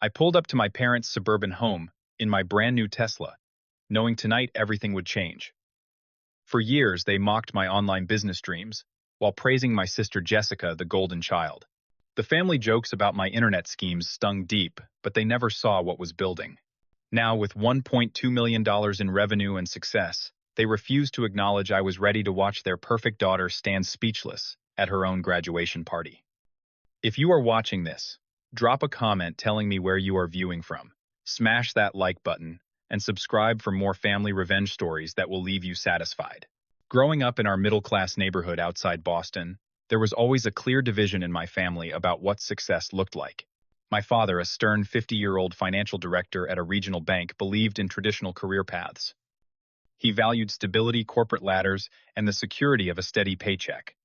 I pulled up to my parents' suburban home in my brand new Tesla, knowing tonight everything would change. For years, they mocked my online business dreams, while praising my sister Jessica, the golden child. The family jokes about my internet schemes stung deep, but they never saw what was building. Now, with $1.2 million in revenue and success, they refuse to acknowledge I was ready to watch their perfect daughter stand speechless at her own graduation party. If you are watching this, drop a comment telling me where you are viewing from. Smash that like button and subscribe for more family revenge stories that will leave you satisfied. Growing up in our middle-class neighborhood outside Boston, there was always a clear division in my family about what success looked like. My father, a stern 50-year-old financial director at a regional bank, believed in traditional career paths. He valued stability, corporate ladders, and the security of a steady paycheck.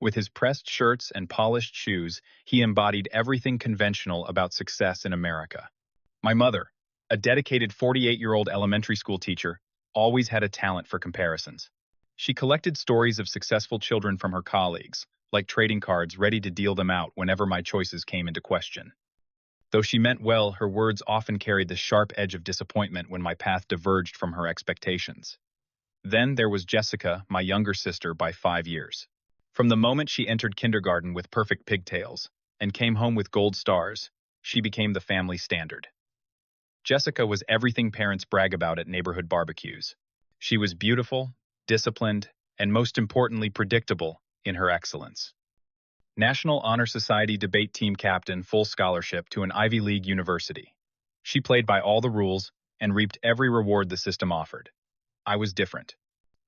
With his pressed shirts and polished shoes, he embodied everything conventional about success in America. My mother, a dedicated 48-year-old elementary school teacher, always had a talent for comparisons. She collected stories of successful children from her colleagues, like trading cards ready to deal them out whenever my choices came into question. Though she meant well, her words often carried the sharp edge of disappointment when my path diverged from her expectations. Then there was Jessica, my younger sister by 5 years. From the moment she entered kindergarten with perfect pigtails and came home with gold stars, she became the family standard. Jessica was everything parents brag about at neighborhood barbecues. She was beautiful, disciplined, and most importantly predictable in her excellence. National Honor Society debate team captain, full scholarship to an Ivy League university. She played by all the rules and reaped every reward the system offered. I was different.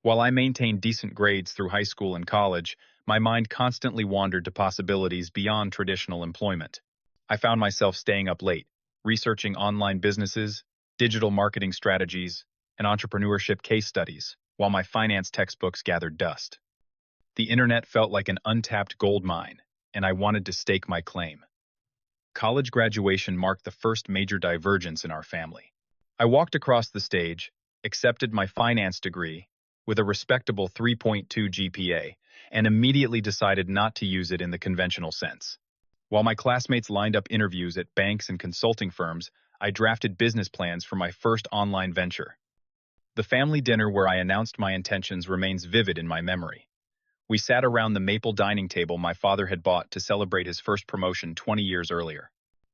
While I maintained decent grades through high school and college, my mind constantly wandered to possibilities beyond traditional employment. I found myself staying up late, researching online businesses, digital marketing strategies, and entrepreneurship case studies, while my finance textbooks gathered dust. The internet felt like an untapped gold mine, and I wanted to stake my claim. College graduation marked the first major divergence in our family. I walked across the stage, accepted my finance degree with a respectable 3.2 GPA, and immediately decided not to use it in the conventional sense. While my classmates lined up interviews at banks and consulting firms, I drafted business plans for my first online venture. The family dinner where I announced my intentions remains vivid in my memory. We sat around the maple dining table my father had bought to celebrate his first promotion 20 years earlier.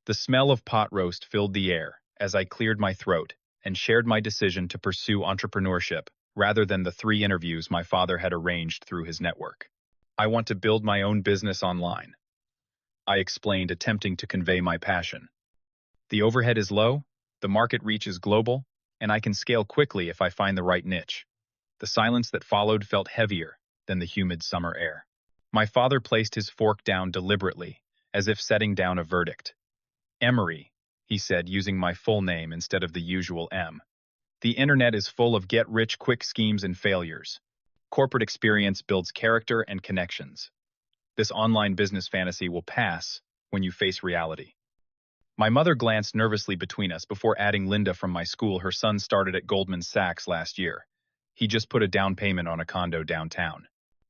The smell of pot roast filled the air as I cleared my throat and shared my decision to pursue entrepreneurship rather than the 3 interviews my father had arranged through his network. I want to build my own business online, I explained, attempting to convey my passion. The overhead is low, the market reach is global, and I can scale quickly if I find the right niche. The silence that followed felt heavier than the humid summer air. My father placed his fork down deliberately, as if setting down a verdict. Emery, he said, using my full name instead of the usual M. The internet is full of get-rich-quick schemes and failures. Corporate experience builds character and connections. This online business fantasy will pass when you face reality. My mother glanced nervously between us before adding, Linda from my school, her son started at Goldman Sachs last year. He just put a down payment on a condo downtown.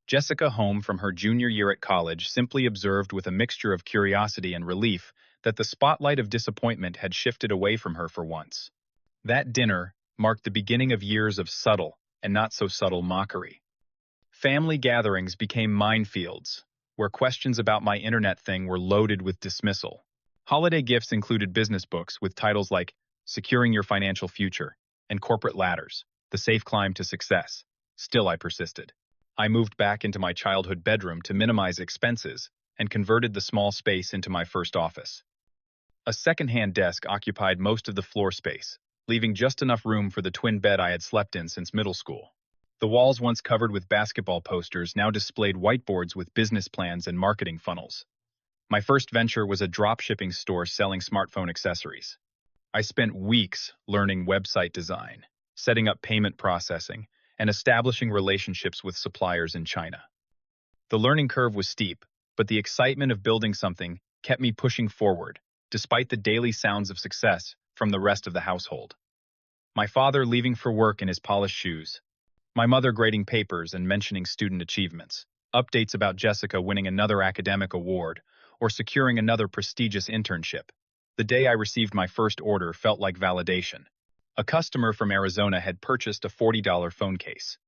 Jessica, home from her junior year at college, simply observed with a mixture of curiosity and relief that the spotlight of disappointment had shifted away from her for once. That dinner marked the beginning of years of subtle and not so subtle mockery. Family gatherings became minefields, where questions about my internet thing were loaded with dismissal. Holiday gifts included business books with titles like Securing Your Financial Future and Corporate Ladders, The Safe Climb to Success. Still, I persisted. I moved back into my childhood bedroom to minimize expenses and converted the small space into my first office. A second-hand desk occupied most of the floor space, leaving just enough room for the twin bed I had slept in since middle school. The walls, once covered with basketball posters, now displayed whiteboards with business plans and marketing funnels. My first venture was a drop-shipping store selling smartphone accessories. I spent weeks learning website design, setting up payment processing, and establishing relationships with suppliers in China. The learning curve was steep, but the excitement of building something kept me pushing forward, despite the daily sounds of success from the rest of the household. My father leaving for work in his polished shoes, my mother grading papers and mentioning student achievements, updates about Jessica winning another academic award or securing another prestigious internship. The day I received my first order felt like validation. A customer from Arizona had purchased a $40 phone case.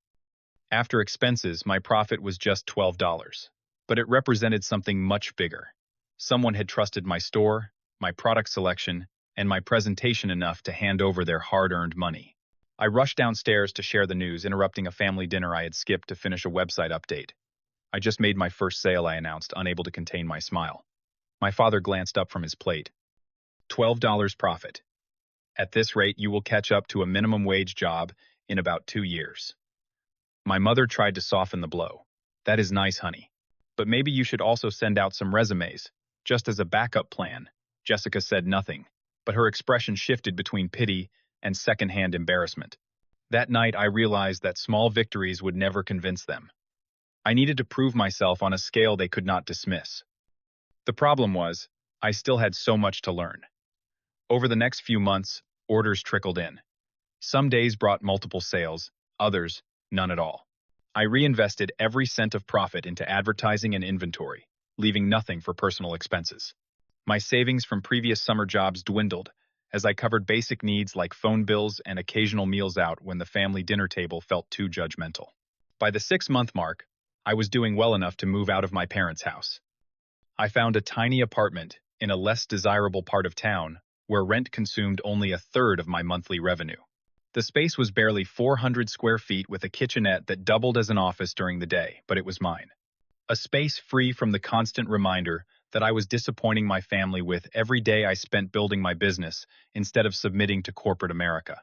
After expenses, my profit was just $12. But it represented something much bigger. Someone had trusted my store, my product selection, and my presentation enough to hand over their hard-earned money. I rushed downstairs to share the news, interrupting a family dinner I had skipped to finish a website update. I just made my first sale, I announced, unable to contain my smile. My father glanced up from his plate. $12 profit. At this rate, you will catch up to a minimum wage job in about 2 years. My mother tried to soften the blow. That is nice, honey. But maybe you should also send out some resumes, just as a backup plan. Jessica said nothing, but her expression shifted between pity and secondhand embarrassment. That night, I realized that small victories would never convince them. I needed to prove myself on a scale they could not dismiss. The problem was, I still had so much to learn. Over the next few months, orders trickled in. Some days brought multiple sales, others, none at all. I reinvested every cent of profit into advertising and inventory, leaving nothing for personal expenses. My savings from previous summer jobs dwindled as I covered basic needs like phone bills and occasional meals out when the family dinner table felt too judgmental. By the 6-month mark, I was doing well enough to move out of my parents' house. I found a tiny apartment in a less desirable part of town where rent consumed only a third of my monthly revenue. The space was barely 400 square feet with a kitchenette that doubled as an office during the day, but it was mine. A space free from the constant reminder that I was disappointing my family with every day I spent building my business instead of submitting to corporate America.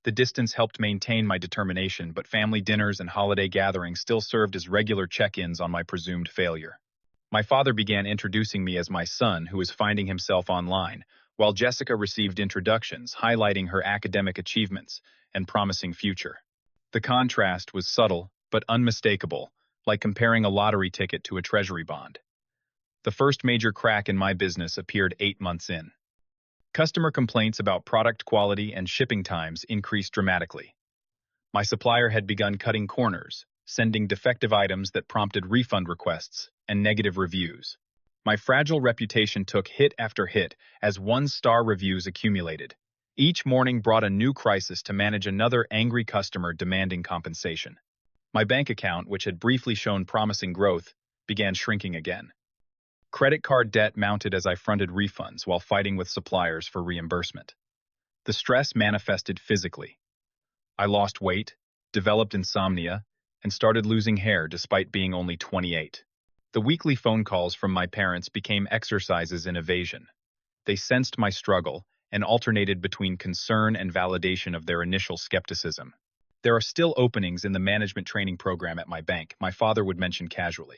The distance helped maintain my determination, but family dinners and holiday gatherings still served as regular check-ins on my presumed failure. My father began introducing me as my son who was finding himself online, while Jessica received introductions highlighting her academic achievements and promising future. The contrast was subtle but unmistakable, like comparing a lottery ticket to a treasury bond. The first major crack in my business appeared 8 months in. Customer complaints about product quality and shipping times increased dramatically. My supplier had begun cutting corners, sending defective items that prompted refund requests and negative reviews. My fragile reputation took hit after hit as one-star reviews accumulated. Each morning brought a new crisis to manage another angry customer demanding compensation. My bank account, which had briefly shown promising growth, began shrinking again. Credit card debt mounted as I fronted refunds while fighting with suppliers for reimbursement. The stress manifested physically. I lost weight, developed insomnia, and started losing hair despite being only 28. The weekly phone calls from my parents became exercises in evasion. They sensed my struggle and alternated between concern and validation of their initial skepticism. There are still openings in the management training program at my bank, my father would mention casually.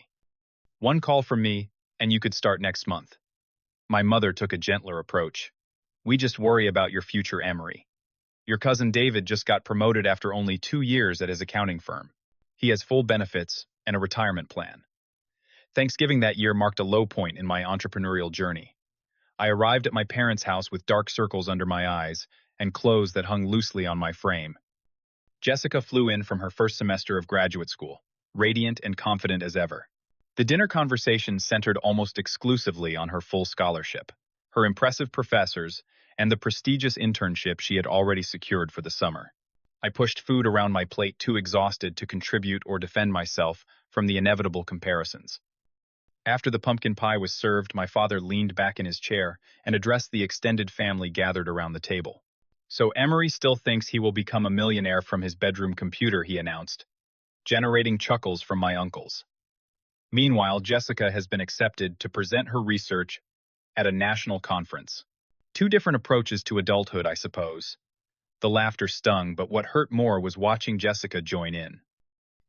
One call from me, and you could start next month. My mother took a gentler approach. We just worry about your future, Emery. Your cousin David just got promoted after only 2 years at his accounting firm. He has full benefits and a retirement plan. Thanksgiving that year marked a low point in my entrepreneurial journey. I arrived at my parents' house with dark circles under my eyes and clothes that hung loosely on my frame. Jessica flew in from her first semester of graduate school, radiant and confident as ever. The dinner conversation centered almost exclusively on her full scholarship, her impressive professors, and the prestigious internship she had already secured for the summer. I pushed food around my plate too exhausted to contribute or defend myself from the inevitable comparisons. After the pumpkin pie was served, my father leaned back in his chair and addressed the extended family gathered around the table. So Emery still thinks he will become a millionaire from his bedroom computer, he announced, generating chuckles from my uncles. Meanwhile, Jessica has been accepted to present her research at a national conference. 2 different approaches to adulthood, I suppose. The laughter stung, but what hurt more was watching Jessica join in.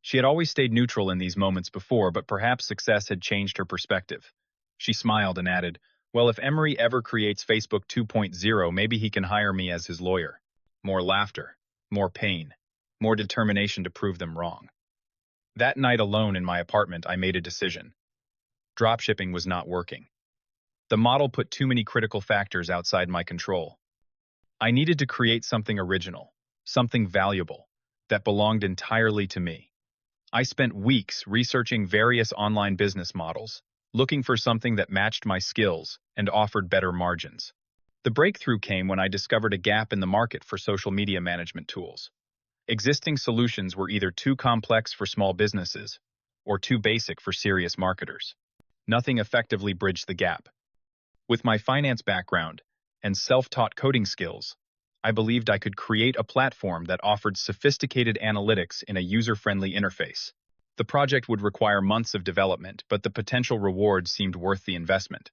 She had always stayed neutral in these moments before, but perhaps success had changed her perspective. She smiled and added, well, if Emery ever creates Facebook 2.0, maybe he can hire me as his lawyer. More laughter, more pain, more determination to prove them wrong. That night alone in my apartment, I made a decision. Dropshipping was not working. The model put too many critical factors outside my control. I needed to create something original, something valuable, that belonged entirely to me. I spent weeks researching various online business models, looking for something that matched my skills and offered better margins. The breakthrough came when I discovered a gap in the market for social media management tools. Existing solutions were either too complex for small businesses or too basic for serious marketers. Nothing effectively bridged the gap. With my finance background and self-taught coding skills, I believed I could create a platform that offered sophisticated analytics in a user-friendly interface. The project would require months of development, but the potential rewards seemed worth the investment.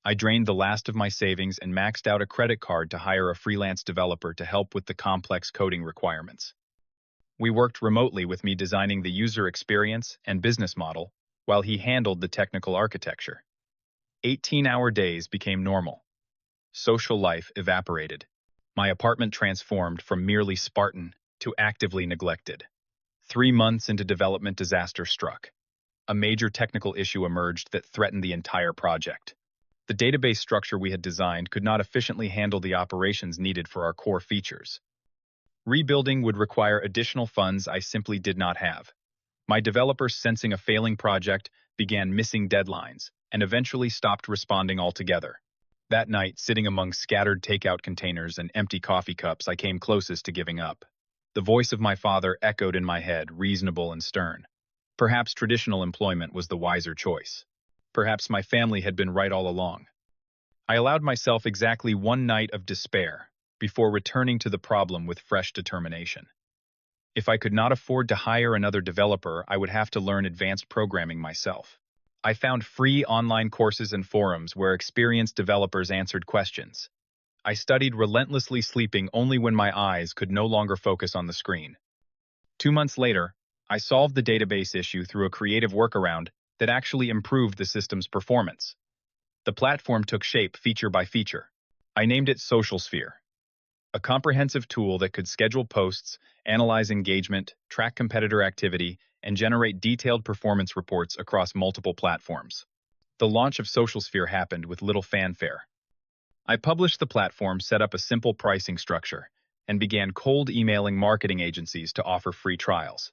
I drained the last of my savings and maxed out a credit card to hire a freelance developer to help with the complex coding requirements. We worked remotely with me designing the user experience and business model, while he handled the technical architecture. 18-hour days became normal. Social life evaporated. My apartment transformed from merely Spartan to actively neglected. 3 months into development, disaster struck. A major technical issue emerged that threatened the entire project. The database structure we had designed could not efficiently handle the operations needed for our core features. Rebuilding would require additional funds I simply did not have. My developers, sensing a failing project, began missing deadlines and eventually stopped responding altogether. That night, sitting among scattered takeout containers and empty coffee cups, I came closest to giving up. The voice of my father echoed in my head, reasonable and stern. Perhaps traditional employment was the wiser choice. Perhaps my family had been right all along. I allowed myself exactly one night of despair before returning to the problem with fresh determination. If I could not afford to hire another developer, I would have to learn advanced programming myself. I found free online courses and forums where experienced developers answered questions. I studied relentlessly, sleeping only when my eyes could no longer focus on the screen. 2 months later, I solved the database issue through a creative workaround that actually improved the system's performance. The platform took shape feature by feature. I named it SocialSphere, a comprehensive tool that could schedule posts, analyze engagement, track competitor activity, and generate detailed performance reports across multiple platforms. The launch of SocialSphere happened with little fanfare. I published the platform, set up a simple pricing structure, and began cold emailing marketing agencies to offer free trials.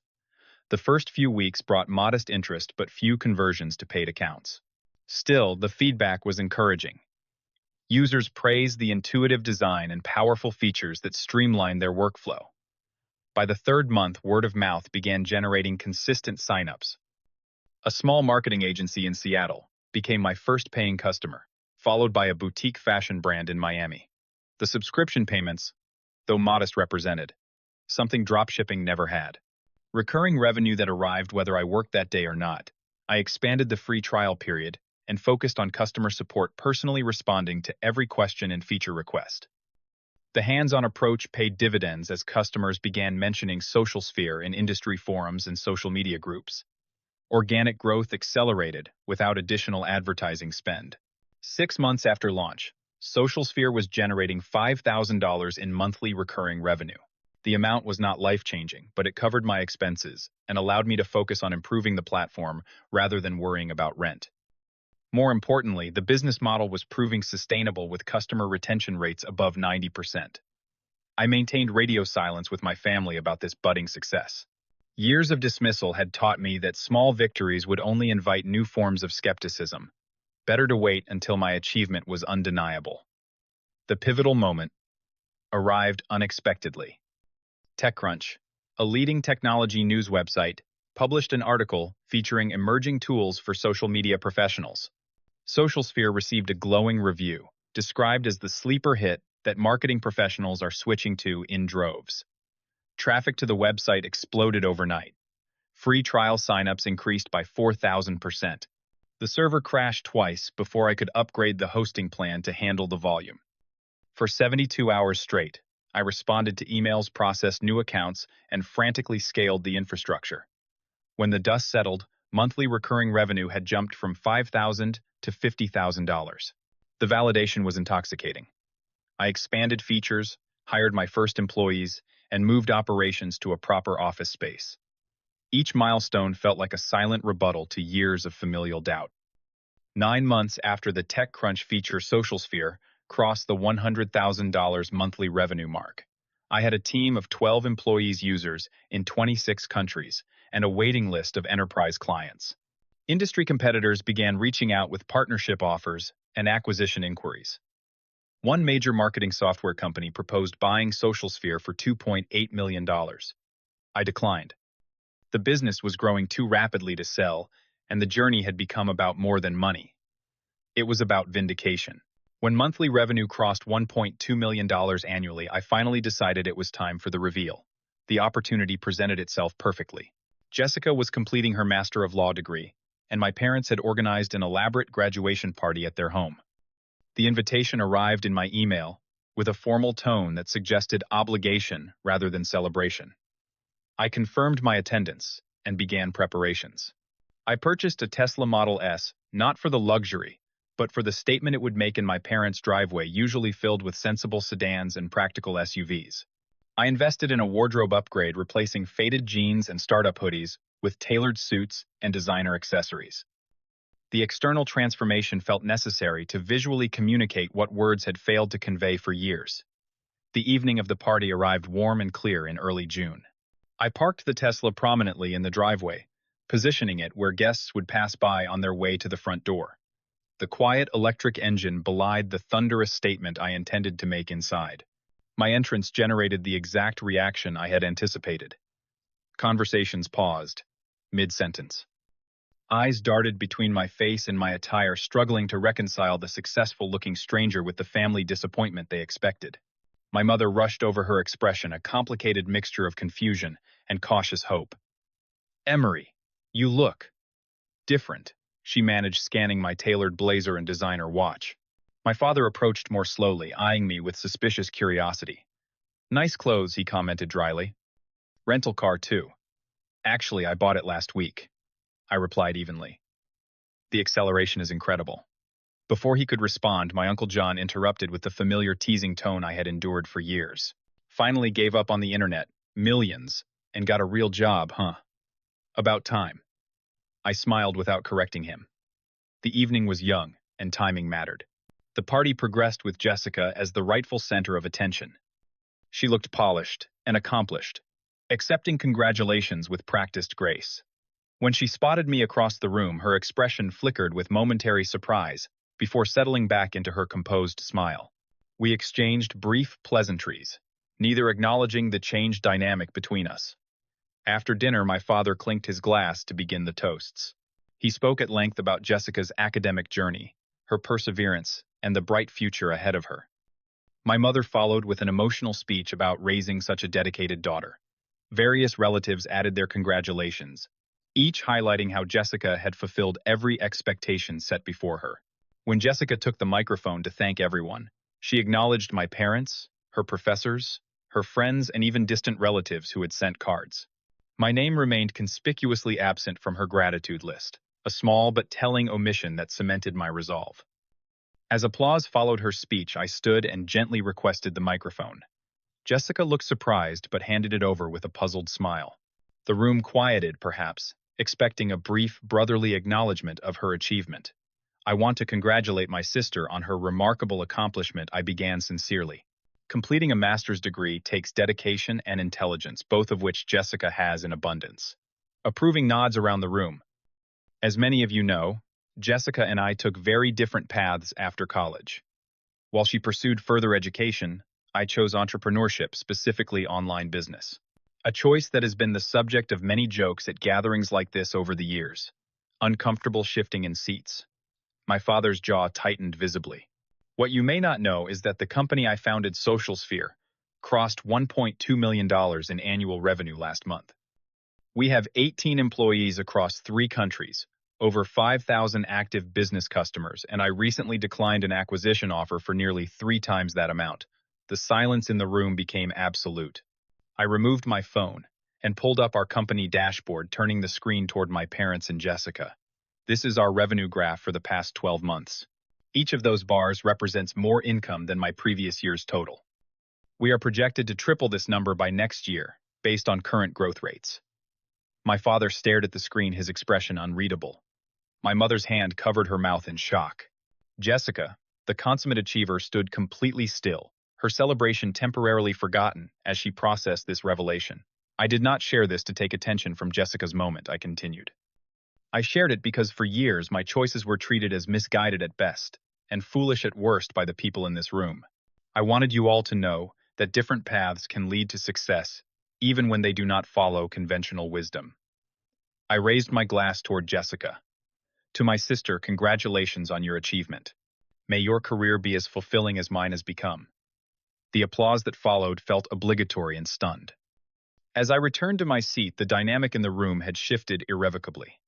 The first few weeks brought modest interest but few conversions to paid accounts. Still, the feedback was encouraging. Users praised the intuitive design and powerful features that streamlined their workflow. By the third month, word of mouth began generating consistent signups. A small marketing agency in Seattle became my first paying customer, followed by a boutique fashion brand in Miami. The subscription payments, though modest, represented something dropshipping never had. Recurring revenue that arrived whether I worked that day or not. I expanded the free trial period and focused on customer support, personally responding to every question and feature request. The hands-on approach paid dividends as customers began mentioning SocialSphere in industry forums and social media groups. Organic growth accelerated without additional advertising spend. 6 months after launch, SocialSphere was generating $5,000 in monthly recurring revenue. The amount was not life-changing, but it covered my expenses and allowed me to focus on improving the platform rather than worrying about rent. More importantly, the business model was proving sustainable with customer retention rates above 90%. I maintained radio silence with my family about this budding success. Years of dismissal had taught me that small victories would only invite new forms of skepticism. Better to wait until my achievement was undeniable. The pivotal moment arrived unexpectedly. TechCrunch, a leading technology news website, published an article featuring emerging tools for social media professionals. SocialSphere received a glowing review, described as the sleeper hit that marketing professionals are switching to in droves. Traffic to the website exploded overnight. Free trial signups increased by 4,000%. The server crashed twice before I could upgrade the hosting plan to handle the volume. For 72 hours straight, I responded to emails, processed new accounts, and frantically scaled the infrastructure. When the dust settled, monthly recurring revenue had jumped from $5,000 to $50,000. The validation was intoxicating. I expanded features, hired my first employees, and moved operations to a proper office space. Each milestone felt like a silent rebuttal to years of familial doubt. 9 months after the TechCrunch feature, SocialSphere crossed the $100,000 monthly revenue mark. I had a team of 12 employees, users in 26 countries, and a waiting list of enterprise clients. Industry competitors began reaching out with partnership offers and acquisition inquiries. One major marketing software company proposed buying SocialSphere for $2.8 million. I declined. The business was growing too rapidly to sell, and the journey had become about more than money. It was about vindication. When monthly revenue crossed $1.2 million annually, I finally decided it was time for the reveal. The opportunity presented itself perfectly. Jessica was completing her Master of Law degree, and my parents had organized an elaborate graduation party at their home. The invitation arrived in my email with a formal tone that suggested obligation rather than celebration. I confirmed my attendance and began preparations. I purchased a Tesla Model S, not for the luxury, but for the statement it would make in my parents' driveway, usually filled with sensible sedans and practical SUVs. I invested in a wardrobe upgrade, replacing faded jeans and startup hoodies with tailored suits and designer accessories. The external transformation felt necessary to visually communicate what words had failed to convey for years. The evening of the party arrived warm and clear in early June. I parked the Tesla prominently in the driveway, positioning it where guests would pass by on their way to the front door. The quiet electric engine belied the thunderous statement I intended to make inside. My entrance generated the exact reaction I had anticipated. Conversations paused, mid-sentence. Eyes darted between my face and my attire, struggling to reconcile the successful-looking stranger with the family disappointment they expected. My mother rushed over her expression, a complicated mixture of confusion and cautious hope. "Emery, you look different," she managed, scanning my tailored blazer and designer watch. My father approached more slowly, eyeing me with suspicious curiosity. "Nice clothes," he commented dryly. "Rental car, too." "Actually, I bought it last week," I replied evenly. The acceleration is incredible. Before he could respond, my Uncle John interrupted with the familiar teasing tone I had endured for years. "Finally gave up on the internet, millions, and got a real job, huh? About time." I smiled without correcting him. The evening was young, and timing mattered. The party progressed with Jessica as the rightful center of attention. She looked polished and accomplished, accepting congratulations with practiced grace. When she spotted me across the room, her expression flickered with momentary surprise before settling back into her composed smile. We exchanged brief pleasantries, neither acknowledging the changed dynamic between us. After dinner, my father clinked his glass to begin the toasts. He spoke at length about Jessica's academic journey, her perseverance, and the bright future ahead of her. My mother followed with an emotional speech about raising such a dedicated daughter. Various relatives added their congratulations, each highlighting how Jessica had fulfilled every expectation set before her. When Jessica took the microphone to thank everyone, she acknowledged my parents, her professors, her friends, and even distant relatives who had sent cards. My name remained conspicuously absent from her gratitude list, a small but telling omission that cemented my resolve. As applause followed her speech, I stood and gently requested the microphone. Jessica looked surprised but handed it over with a puzzled smile. The room quieted, perhaps, expecting a brief, brotherly acknowledgement of her achievement. "I want to congratulate my sister on her remarkable accomplishment," I began sincerely. Completing a master's degree takes dedication and intelligence, both of which Jessica has in abundance. Approving nods around the room. As many of you know, Jessica and I took very different paths after college. While she pursued further education, I chose entrepreneurship, specifically online business. A choice that has been the subject of many jokes at gatherings like this over the years. Uncomfortable shifting in seats. My father's jaw tightened visibly. What you may not know is that the company I founded, SocialSphere, crossed $1.2 million in annual revenue last month. We have 18 employees across 3 countries, over 5,000 active business customers, and I recently declined an acquisition offer for nearly 3 times that amount. The silence in the room became absolute. I removed my phone and pulled up our company dashboard, turning the screen toward my parents and Jessica. This is our revenue graph for the past 12 months. Each of those bars represents more income than my previous year's total. We are projected to triple this number by next year, based on current growth rates. My father stared at the screen, his expression unreadable. My mother's hand covered her mouth in shock. Jessica, the consummate achiever, stood completely still, her celebration temporarily forgotten as she processed this revelation. I did not share this to take attention from Jessica's moment, I continued. I shared it because for years my choices were treated as misguided at best and foolish at worst by the people in this room. I wanted you all to know that different paths can lead to success, even when they do not follow conventional wisdom. I raised my glass toward Jessica. To my sister, congratulations on your achievement. May your career be as fulfilling as mine has become. The applause that followed felt obligatory and stunned. As I returned to my seat, the dynamic in the room had shifted irrevocably.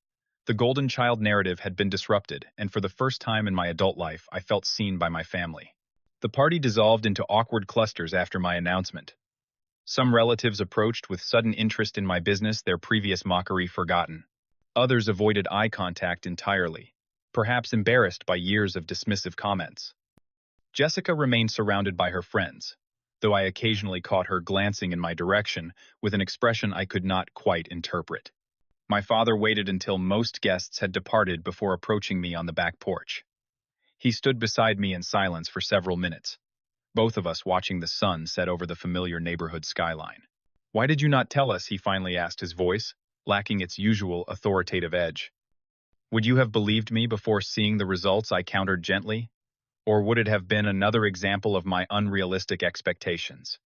The golden child narrative had been disrupted, and for the first time in my adult life, I felt seen by my family. The party dissolved into awkward clusters after my announcement. Some relatives approached with sudden interest in my business, their previous mockery forgotten. Others avoided eye contact entirely, perhaps embarrassed by years of dismissive comments. Jessica remained surrounded by her friends, though I occasionally caught her glancing in my direction with an expression I could not quite interpret. My father waited until most guests had departed before approaching me on the back porch. He stood beside me in silence for several minutes, both of us watching the sun set over the familiar neighborhood skyline. "Why did you not tell us?" he finally asked, his voice lacking its usual authoritative edge. "Would you have believed me before seeing the results?" I countered gently. "Or would it have been another example of my unrealistic expectations?"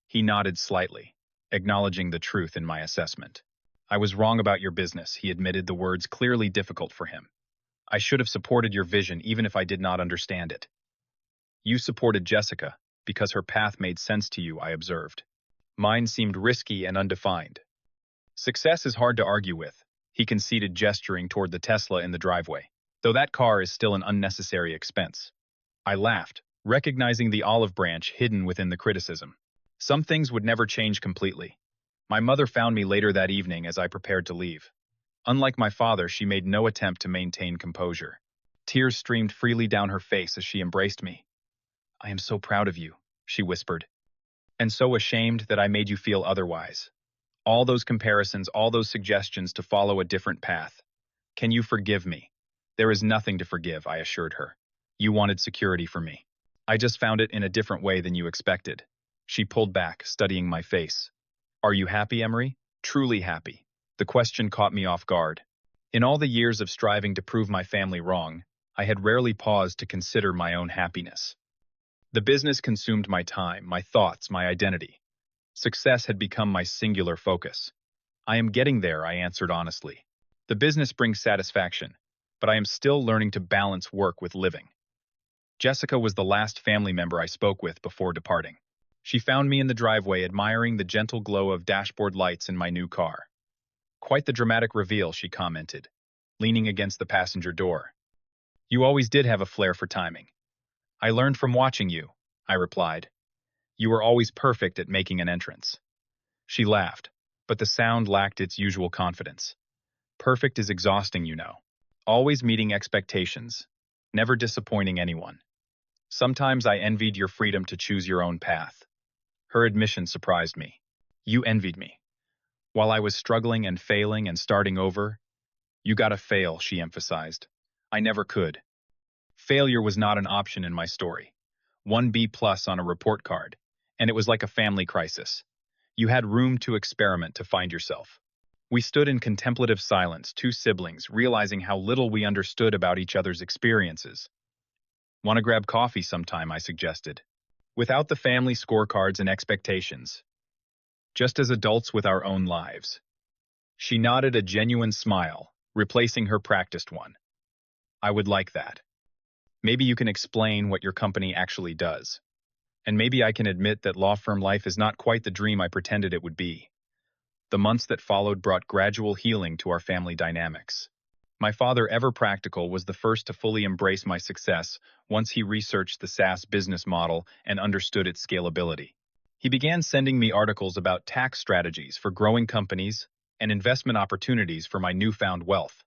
He nodded slightly, acknowledging the truth in my assessment. "I was wrong about your business," he admitted, the words clearly difficult for him. "I should have supported your vision even if I did not understand it." "You supported Jessica because her path made sense to you," I observed. "Mine seemed risky and undefined." "Success is hard to argue with," he conceded, gesturing toward the Tesla in the driveway, "though that car is still an unnecessary expense." I laughed, recognizing the olive branch hidden within the criticism. Some things would never change completely. My mother found me later that evening as I prepared to leave. Unlike my father, she made no attempt to maintain composure. Tears streamed freely down her face as she embraced me. "I am so proud of you," she whispered, "and so ashamed that I made you feel otherwise. All those comparisons, all those suggestions to follow a different path. Can you forgive me?" "There is nothing to forgive," I assured her. "You wanted security for me. I just found it in a different way than you expected." She pulled back, studying my face. "Are you happy, Emery?" "Truly happy." The question caught me off guard. In all the years of striving to prove my family wrong, I had rarely paused to consider my own happiness. The business consumed my time, my thoughts, my identity. Success had become my singular focus. "I am getting there," I answered honestly. "The business brings satisfaction, but I am still learning to balance work with living." Jessica was the last family member I spoke with before departing. She found me in the driveway, admiring the gentle glow of dashboard lights in my new car. "Quite the dramatic reveal," she commented, leaning against the passenger door. "You always did have a flair for timing." "I learned from watching you," I replied. "You were always perfect at making an entrance." She laughed, but the sound lacked its usual confidence. "Perfect is exhausting, you know. Always meeting expectations, never disappointing anyone. Sometimes I envied your freedom to choose your own path." Her admission surprised me. "You envied me. While I was struggling and failing and starting over?" "You gotta fail," she emphasized. "I never could." Failure was not an option in my story. 1B+ on a report card, and it was like a family crisis. You had room to experiment, to find yourself. We stood in contemplative silence, two siblings, realizing how little we understood about each other's experiences. "Want to grab coffee sometime?" I suggested. "Without the family scorecards and expectations. Just as adults with our own lives." She nodded, a genuine smile, replacing her practiced one. "I would like that. Maybe you can explain what your company actually does. And maybe I can admit that law firm life is not quite the dream I pretended it would be." The months that followed brought gradual healing to our family dynamics. My father, ever practical, was the first to fully embrace my success once he researched the SaaS business model and understood its scalability. He began sending me articles about tax strategies for growing companies and investment opportunities for my newfound wealth.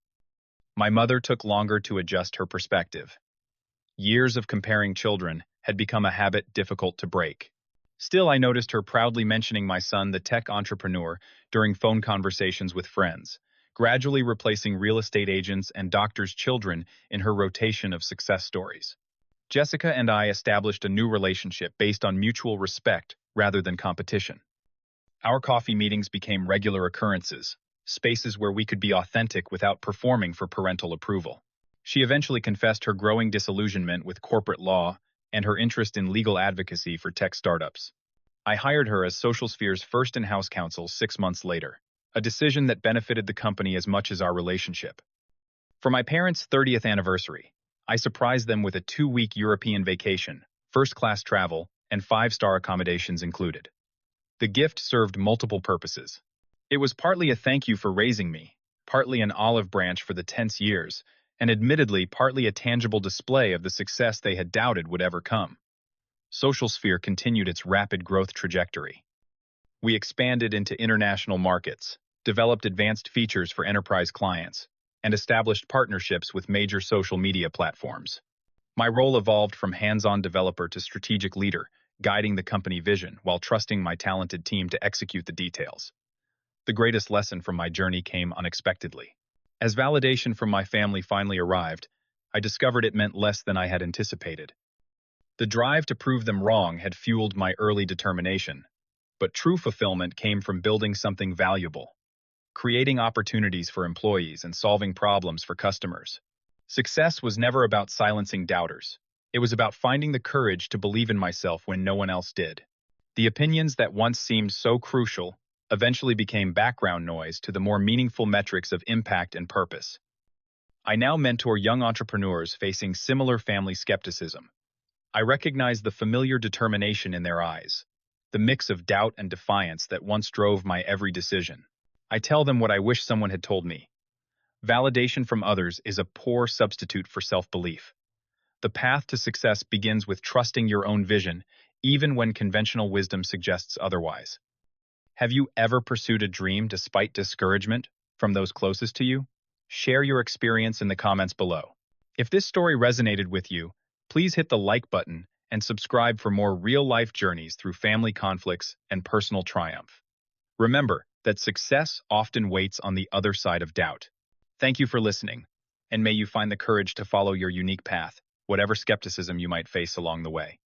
My mother took longer to adjust her perspective. Years of comparing children had become a habit difficult to break. Still, I noticed her proudly mentioning my son, the tech entrepreneur, during phone conversations with friends, gradually replacing real estate agents and doctors' children in her rotation of success stories. Jessica and I established a new relationship based on mutual respect rather than competition. Our coffee meetings became regular occurrences, spaces where we could be authentic without performing for parental approval. She eventually confessed her growing disillusionment with corporate law and her interest in legal advocacy for tech startups. I hired her as SocialSphere's first in-house counsel 6 months later, a decision that benefited the company as much as our relationship. For my parents' 30th anniversary, I surprised them with a 2-week European vacation, first-class travel, and 5-star accommodations included. The gift served multiple purposes. It was partly a thank you for raising me, partly an olive branch for the tense years, and admittedly partly a tangible display of the success they had doubted would ever come. SocialSphere continued its rapid growth trajectory. We expanded into international markets, developed advanced features for enterprise clients, and established partnerships with major social media platforms. My role evolved from hands-on developer to strategic leader, guiding the company vision while trusting my talented team to execute the details. The greatest lesson from my journey came unexpectedly. As validation from my family finally arrived, I discovered it meant less than I had anticipated. The drive to prove them wrong had fueled my early determination, but true fulfillment came from building something valuable, creating opportunities for employees and solving problems for customers. Success was never about silencing doubters. It was about finding the courage to believe in myself when no one else did. The opinions that once seemed so crucial eventually became background noise to the more meaningful metrics of impact and purpose. I now mentor young entrepreneurs facing similar family skepticism. I recognize the familiar determination in their eyes, the mix of doubt and defiance that once drove my every decision. I tell them what I wish someone had told me. Validation from others is a poor substitute for self-belief. The path to success begins with trusting your own vision, even when conventional wisdom suggests otherwise. Have you ever pursued a dream despite discouragement from those closest to you? Share your experience in the comments below. If this story resonated with you, please hit the like button and subscribe for more real-life journeys through family conflicts and personal triumph. Remember that success often waits on the other side of doubt. Thank you for listening, and may you find the courage to follow your unique path, whatever skepticism you might face along the way.